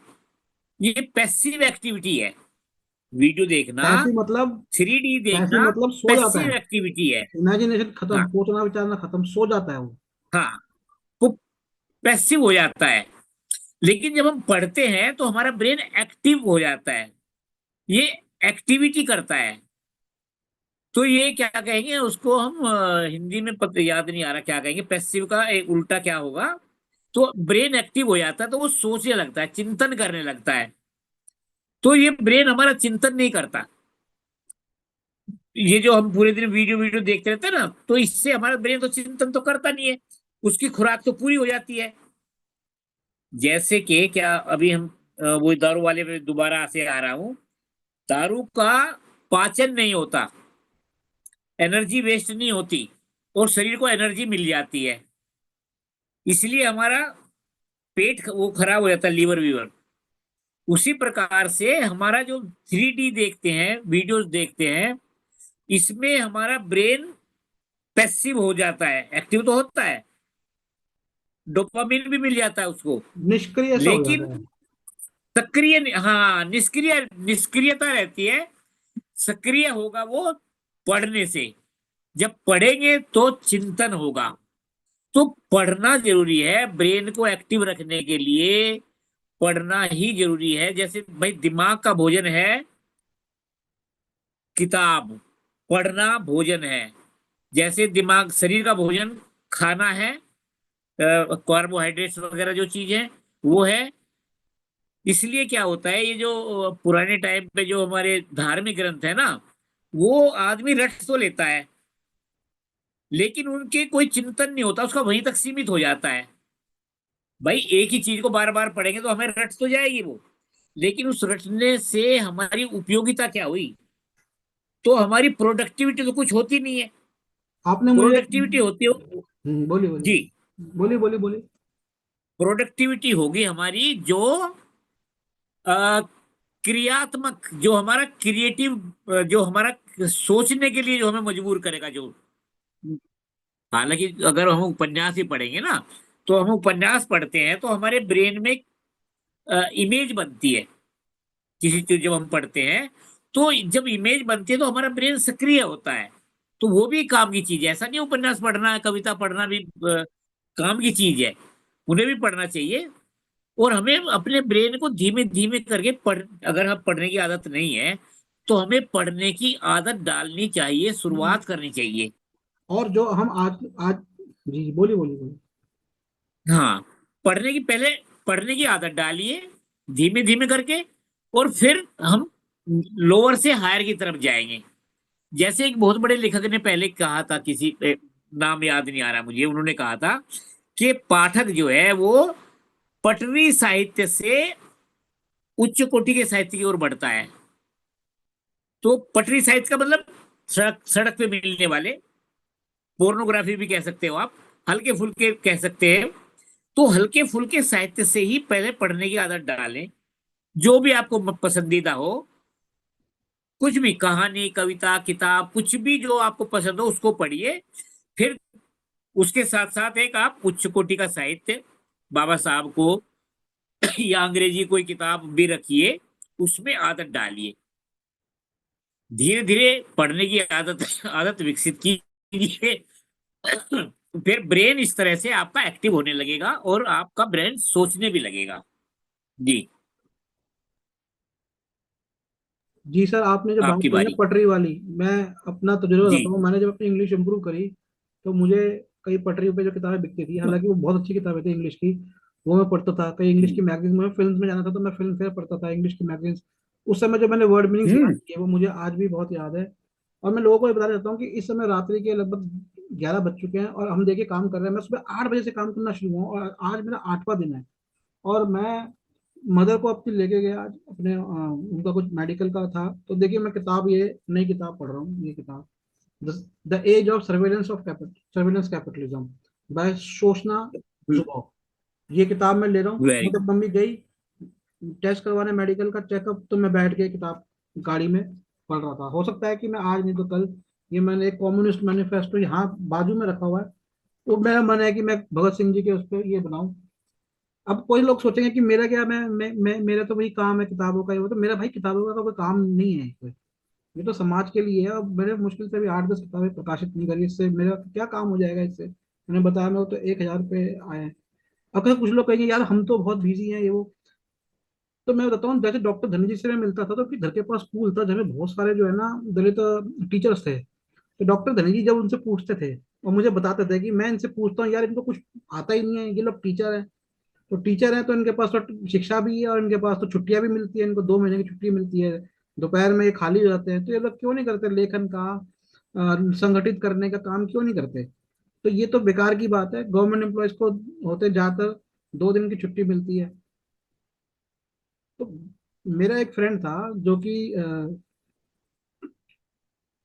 ये पैसिव एक्टिविटी है। वीडियो देखना, पैसे मतलब, 3D पैसे देखना, मतलब सो जाता पैसिव है। एक्टिविटी है। इमेजिनेशन खत्म, हाँ, सोचना विचारना खत्म, सो जाता है वो। हाँ, वो पैसिव हो जाता है। लेकिन जब हम पढ़ते हैं तो हमारा ब्रेन एक्टिव हो जाता है, ये एक्टिविटी करता है। तो ये क्या कहेंगे उसको हम, हिंदी में पता याद नहीं आ रहा क्या कहेंगे, पैसिव का एक उल्टा क्या होगा। तो ब्रेन एक्टिव हो जाता है, तो वो सोचने लगता है, चिंतन करने लगता है। तो ये ब्रेन हमारा चिंतन नहीं करता। ये जो हम पूरे दिन वीडियो वीडियो देखते रहते हैं ना, तो इससे हमारा ब्रेन तो चिंतन तो करता नहीं है, उसकी खुराक तो पूरी हो जाती है। जैसे कि क्या, अभी हम, वो दारू वाले में दोबारा से आ रहा हूं। दारू का पाचन नहीं होता, एनर्जी वेस्ट नहीं होती, और शरीर को एनर्जी मिल जाती है। इसलिए हमारा पेट वो खराब हो जाता है, लीवर वीवर। उसी प्रकार से हमारा जो 3D देखते हैं, वीडियोस देखते हैं, इसमें हमारा ब्रेन पैसिव हो जाता है, एक्टिव तो होता है, डोपामिन भी मिल जाता है उसको। निष्क्रिय सा हो लेकिन जाता है। सक्रिय, हाँ, निष्क्रियता रहती है। सक्रिय होगा वो पढ़ने से। जब पढ़ेंगे तो चिंतन होगा। तो पढ़ना जरूरी है, ब्रेन को एक्टिव रखने के लिए पढ़ना ही जरूरी है। जैसे भाई, दिमाग का भोजन है किताब, पढ़ना भोजन है। जैसे दिमाग, शरीर का भोजन खाना है, कार्बोहाइड्रेट्स वगैरह जो चीज है वो है। इसलिए क्या होता है, ये जो पुराने टाइम पे जो हमारे धार्मिक ग्रंथ है ना, वो आदमी रट तो लेता है, लेकिन उनके कोई चिंतन नहीं होता, उसका वहीं तक सीमित हो जाता है। भाई एक ही चीज को बार बार पढ़ेंगे तो हमें रट तो जाएगी वो, लेकिन उस रटने से हमारी उपयोगिता क्या हुई? तो हमारी प्रोडक्टिविटी तो कुछ होती नहीं है। आपने मुझे प्रोडक्टिविटी होती हो, बोलिए बोलिए, जी, बोलिए बोलिए बोलिए। प्रोडक्टिविटी होगी हमारी जो अ, क्रियात्मक, जो हमारा क्रिएटिव, जो हमारा सोचने के लिए जो हमें मजबूर करेगा, जो, हालांकि अगर हम उपन्यास ही पढ़ेंगे ना, तो हम उपन्यास पढ़ते हैं तो हमारे ब्रेन में इमेज बनती है। किसी चीज जब हम पढ़ते हैं, तो जब इमेज बनती है तो हमारा ब्रेन सक्रिय होता है। तो वो भी काम की चीज है, ऐसा नहीं उपन्यास पढ़ना है, कविता पढ़ना भी काम की चीज है, उन्हें भी पढ़ना चाहिए। और हमें अपने ब्रेन को धीमे धीमे करके पढ़, अगर हम पढ़ने की आदत नहीं है, तो हमें पढ़ने की आदत डालनी चाहिए, हम्म। शुरुआत करनी चाहिए। और जो हम आज आज जी जी, बोलिए बोलिए बोलिए। हाँ, पहले पढ़ने की आदत डालिए, धीमे धीमे करके, और फिर हम लोअर से हायर की तरफ जाएंगे। जैसे एक बहुत बड़े लेखक ने पहले कहा था, नाम याद नहीं आ रहा मुझे, उन्होंने कहा था कि पाठक जो है वो पटरी साहित्य से उच्च कोटि के साहित्य की ओर बढ़ता है। तो पटरी साहित्य का मतलब सड़क सड़क पे मिलने वाले, पोर्नोग्राफी भी कह सकते हो आप, हल्के फुल्के कह सकते हैं। तो हल्के फुल्के साहित्य से ही पहले पढ़ने की आदत डालें, जो भी आपको पसंदीदा हो, कुछ भी कहानी, कविता, किताब, कुछ भी जो आपको पसंद हो उसको पढ़िए। फिर उसके साथ साथ एक आप उच्च कोटि का साहित्य, बाबा साहब को या अंग्रेजी कोई किताब भी रखिए, उसमें आदत डालिए। धीरे धीरे पढ़ने की आदत आदत विकसित कीजिए। फिर ब्रेन इस तरह से आपका एक्टिव होने लगेगा और आपका ब्रेन सोचने भी लगेगा। जी। जी सर, आपने जो बात आपकी की ना बारी। पटरी वाली, मैं अपना तजुर्बा जी। बताता हूँ। मैंने जब अपनी इंग्लिश इंप्रूव करी, तो मुझे कई पटरियों पे जो किताबें बिकती थी, हालांकि वो बहुत अच्छी किताबें थी इंग्लिश की, वो मैं पढ़ता था। कई इंग्लिश की हम्म। मैगजीन में, फिल्म में जाना था तो मैं फिल्म फेयर पढ़ता था, इंग्लिश की मैगजीन। उस समय जो मैंने वर्ड मीनिंग्स याद हम्म। किए वो मुझे आज भी बहुत याद है। और मैं लोगों को ये बता देता हूँ कि इस समय रात्रि के लगभग 11 बज चुके हैं और हम देखिए काम कर रहे हैं। मैं सुबह 8 बजे से काम करना शुरू हुआ और आज मेरा 8वां दिन है। और मैं मदर को अपनी लेके गया आज अपने, उनका कुछ मेडिकल का था, तो देखिए मैं किताब, ये नई किताब पढ़ रहा हूँ। ये किताब the age of surveillance capitalism by Shoshana Zuboff, ये किताब मैं ले रहा हूँ। वेरी मतलब गुड। मम्मी गई टेस्ट करवाने मेडिकल का चेकअप, तो मैं बैठ के किताब गाड़ी में पढ़ रहा था। हो सकता है कि मैं आज नहीं तो कल, ये मैंने एक कम्युनिस्ट मैनिफेस्टो यहाँ बाजू में रखा हुआ है, वो मेरा मन है कि मैं भगत सिंह जी के उस पर ये बनाऊं। अब कोई लोग सोचेंगे कि मेरा क्या, मेरा तो वही काम है किताबों का, ये वो, तो मेरा भाई किताबों का कोई काम नहीं है कोई। ये तो समाज के लिए है। अब मैंने मुश्किल से भी 8-10 किताबें प्रकाशित नहीं करी, इससे मेरा क्या काम हो जाएगा इससे। मैंने बताया मेरे को तो 1,000 रुपये आए हैं। अब कहीं कुछ लोग कहेंगे यार हम तो बहुत बिजी हैं ये वो, तो मैं बताता हूँ, जैसे डॉक्टर धनंजय से मैं मिलता था तो फिर घर के पास स्कूल था जहाँ पे बहुत सारे जो है ना दलित टीचर्स थे। तो डॉक्टर धनंजय जब उनसे पूछते थे और मुझे बताते थे कि मैं इनसे पूछता हूँ यार इनको कुछ आता ही नहीं है, ये लोग टीचर है। तो टीचर है तो इनके पास तो शिक्षा भी है और इनके पास तो छुट्टियां भी मिलती है, इनको 2 महीने की छुट्टी मिलती है। दोपहर में ये खाली हो जाते हैं, तो ये लोग क्यों नहीं करते लेखन का, संगठित करने का काम क्यों नहीं करते। तो ये तो बेकार की बात है। गवर्नमेंट एम्प्लॉयज को होते ज्यादातर 2 दिन की छुट्टी मिलती है। तो मेरा एक फ्रेंड था जो कि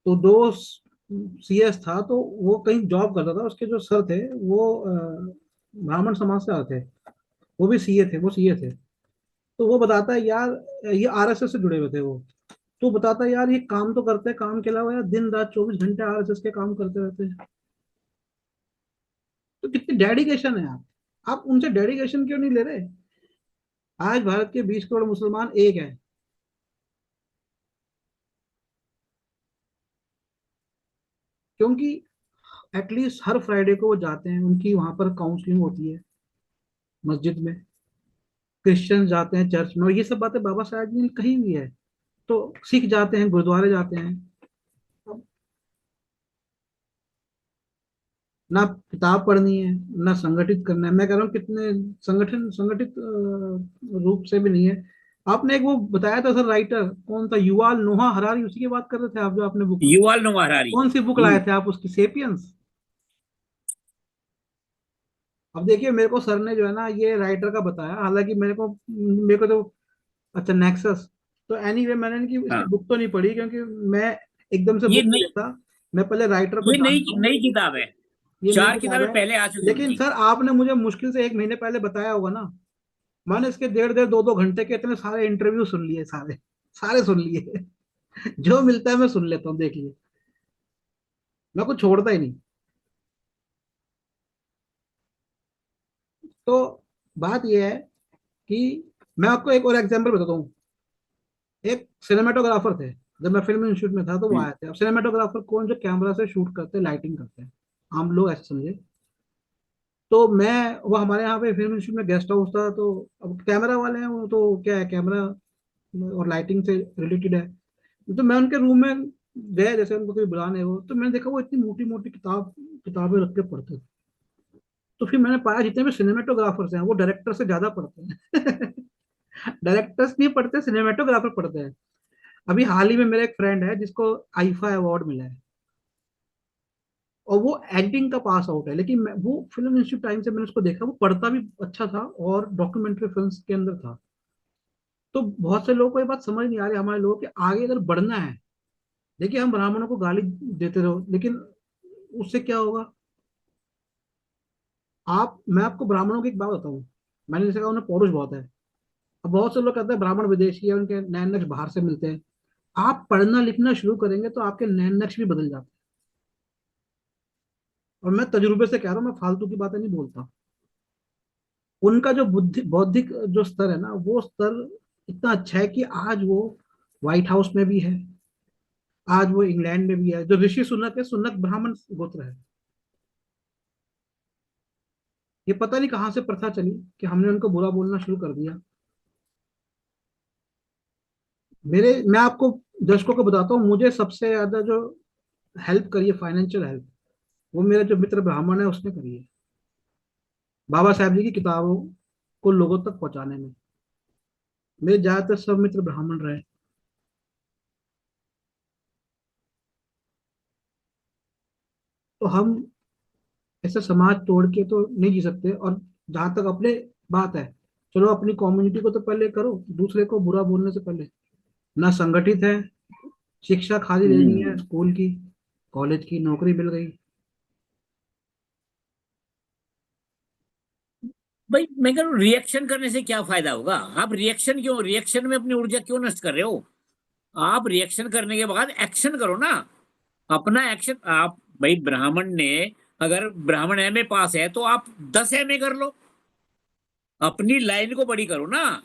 तो दो सीएस था, तो वो कहीं जॉब करता था। उसके जो सर थे वो ब्राह्मण समाज से आते थे, वो भी सीए थे, वो सीए थे। तो वो बताता है यार, ये आरएसएस से जुड़े हुए थे वो। तो बताता है यार ये काम तो करते हैं, काम के अलावा यार दिन रात 24 घंटे आरएसएस के काम करते रहते हैं। तो कितनी डेडिकेशन है आप उनसे डेडिकेशन क्यों नहीं ले रहे। आज भारत के 20 करोड़ मुसलमान एक है, क्योंकि एटलीस्ट हर फ्राइडे को वो जाते हैं, उनकी वहां पर काउंसलिंग होती है मस्जिद में। क्रिश्चियन जाते हैं चर्च में, और ये सब बातें बाबा साहब ने कही हुई है। तो सिख जाते हैं, गुरुद्वारे जाते हैं। अब ना किताब पढ़नी है, ना संगठित करना है। मैं कह रहा हूँ कितने संगठित रूप से भी नहीं है। आपने एक वो बताया था सर, राइटर कौन था, युवाल नोहा हरारी, उसी की बात कर रहे थे आप जो आपने बुक, युval नोआ हरारी। कौन सी बुक लाए थे आप उसकी, सेपियंस। अब देखिए मेरे को सर ने जो है ना ये राइटर का बताया, हालांकि मेरे को तो, अच्छा नेक्सस। तो एनीवे मैंने इनकी इसकी हाँ, बुक तो नहीं पढ़ी, क्योंकि मैं एकदम से ये बुक नहीं नई लेता। मैं पहले राइटर को ये नई जानता हूँ। नई किताब है। ये नई 4 किताब किताबें है। पहले आ चुकी हैं लेकिन उनकी। सर आपने मुझे मुश्किल से 1 महीने पहले बताया होगा ना, मैंने इसके 1.5 1.5 2 2 घंटे के इतने सारे इंटरव्यू सुन लिए, सारे सारे सुन लिए। जो मिलता है मैं सुन लेता हूँ, देख लिए, मैं कुछ छोड़ता ही नहीं। तो बात यह है कि मैं आपको एक और एग्जांपल बताता हूँ। एक सिनेमाटोग्राफर थे, जब मैं फिल्म इंस्टीट्यूट में था तो वो हम्म। आए थे। अब सिनेमाटोग्राफर कौन, जो कैमरा से शूट करते हैं, लाइटिंग करते हैं, आम लोग ऐसे समझे। तो मैं, वो हमारे यहाँ पे फिल्म इंस्टीट्यूट में गेस्ट हाउस था, तो अब कैमरा वाले हैं वो, तो क्या है, कैमरा और लाइटिंग से रिलेटेड है। तो मैं उनके रूम में गया, जैसे उनको कोई बुलाने वो, तो मैंने देखा वो इतनी मोटी मोटी किताबें रख के पढ़ते थे। तो फिर मैंने पाया जितने भी सिनेमेटोग्राफर्स हैं वो डायरेक्टर से ज्यादा पढ़ते हैं। डायरेक्टर्स नहीं पढ़ते, सिनेमेटोग्राफर पढ़ते हैं। अभी हाल ही में मेरा एक फ्रेंड है जिसको आईफा अवार्ड मिला है, और वो एक्टिंग का पास आउट है, लेकिन वो फिल्म इंस्टीट्यूट टाइम से मैंने उसको देखा, वो पढ़ता भी अच्छा था और डॉक्यूमेंट्री फिल्म्स के अंदर था। तो बहुत से लोगों को ये बात समझ नहीं आ रही हमारे लोगों के, आगे अगर बढ़ना है, देखिए हम ब्राह्मणों को गाली देते रहो, लेकिन उससे क्या होगा? मैं आपको ब्राह्मणों की एक बात बताऊं, मैंने जैसे कहा उन्हें पौरुष बहुत है। अब बहुत से लोग कहते हैं ब्राह्मण विदेशी है, उनके नैन नक्श बाहर से मिलते हैं। आप पढ़ना लिखना शुरू करेंगे तो आपके नैन नक्श भी बदल जाते हैं, और मैं तजुर्बे से कह रहा हूँ, मैं फालतू की बातें नहीं बोलता। उनका जो बुद्धि बौद्धिक जो स्तर है ना, वो स्तर इतना अच्छा है कि आज वो व्हाइट हाउस में भी है, आज वो इंग्लैंड में भी है। जो ऋषि सुनक है, सुनक ब्राह्मण गोत्र है। ये पता नहीं कहाँ से प्रथा चली कि हमने उनको बुरा बोलना शुरू कर दिया। मैं आपको दर्शकों को बताता हूँ, मुझे सबसे ज्यादा जो हेल्प करी है, फाइनेंशियल हेल्प, वो मेरा जो मित्र ब्राह्मण है उसने करी है, बाबा साहब जी की किताबों को लोगों तक पहुंचाने में। मेरे ज्यादातर सब मित्र ब्राह्मण रहे। तो हम ऐसे समाज तोड़ के तो नहीं जी सकते। और जहां तक अपने बात है, चलो अपनी कम्युनिटी को तो पहले करो, दूसरे को बुरा बोलने से पहले। ना संगठित है, शिक्षा खाली लेनी है, हम्म। स्कूल की कॉलेज की नौकरी मिल गई। भाई मैं कह रहा हूँ रिएक्शन करने से क्या फायदा होगा? आप रिएक्शन में अपनी ऊर्जा क्यों नष्ट कर रहे हो? आप रिएक्शन करने के बाद एक्शन करो ना, अपना एक्शन। आप भाई ब्राह्मण ने, अगर ब्राह्मण एमए पास है तो आप 10 एमए कर लो, अपनी लाइन को बड़ी करो ना।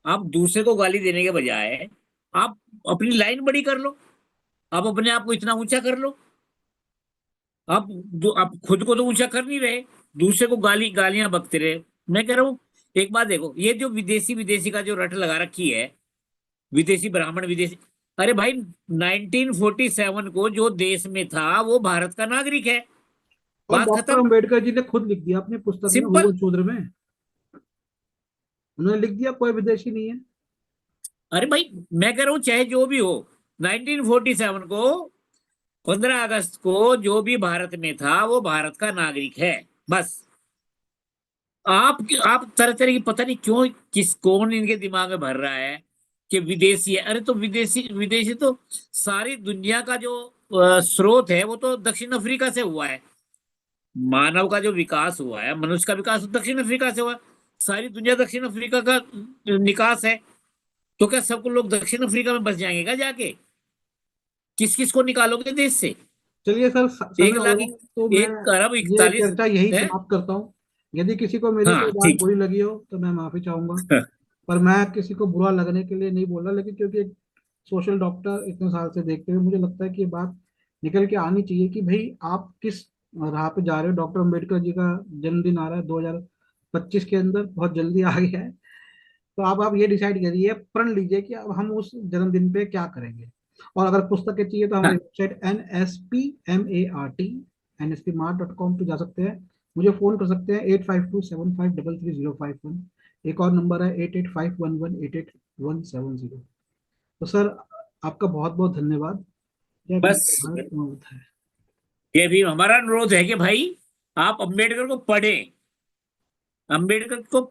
आप दूसरे को गाली देने के बजाय आप अपनी लाइन बड़ी कर लो, आप अपने आप को इतना ऊंचा कर लो। आप खुद को तो ऊंचा कर नहीं रहे, दूसरे को गालियां बकते रहे। मैं कह रहा हूं एक बात देखो, ये जो विदेशी विदेशी का जो रट लगा रखी है, विदेशी ब्राह्मण विदेशी, अरे भाई 1947 को जो देश में था वो भारत का नागरिक है, और बात डॉक्टर खत्म। अंबेडकर जी ने खुद लिख दिया अपनी पुस्तक में, सिंपल। भूगोल शूद्र में, उन्होंने लिख दिया कोई विदेशी नहीं है। अरे भाई मैं कह रहा हूं चाहे जो भी हो, 1947 को, 15 अगस्त को जो भी भारत में था वो भारत का नागरिक है, बस। आप तरह तरह की, पता नहीं क्यों, कौन इनके दिमाग में भर रहा है कि विदेशी है। अरे तो विदेशी विदेशी तो सारी दुनिया का जो स्रोत है वो तो दक्षिण अफ्रीका से हुआ है। मानव का जो विकास हुआ है, मनुष्य का विकास तो दक्षिण अफ्रीका से हुआ है। सारी दुनिया दक्षिण अफ्रीका का निकास है। तो क्या सब लोग दक्षिण अफ्रीका में बस जाएंगे क्या जाके? किस किस को निकालोगे देश से? चलिए सर, एक समय हो लाख गया, तो मैं 1 अरब 41 ये चर्चा यही है। समाप्त करता हूँ। यदि किसी को मेरी कोई हाँ बात ठीक। बुरी लगी हो तो मैं माफी चाहूंगा। पर मैं किसी को बुरा लगने के लिए नहीं बोल रहा, लेकिन क्योंकि एक सोशल डॉक्टर इतने साल से देखते हुए मुझे लगता है कि ये बात निकल के आनी चाहिए कि भाई आप किस राह पे जा रहे हो। डॉक्टर अम्बेडकर जी का जन्मदिन आ रहा है 2025 के अंदर, बहुत जल्दी आ गया है। तो आप ये डिसाइड करिए, प्रण लीजिए कि अब हम उस जन्मदिन पे क्या करेंगे। और अगर पुस्तकें चाहिए तो हमारी हाँ वेबसाइट NSPMART.com पे जा सकते हैं। मुझे फोन कर सकते हैं 8527533051। एक और नंबर है 8851188170। तो सर, आपका बहुत बहुत धन्यवाद। जय भीम, बस, जय भारत माता है। ये भी हमारा अनुरोध है कि भाई आप अंबेडकर को पढ़ें, अंबेडकर को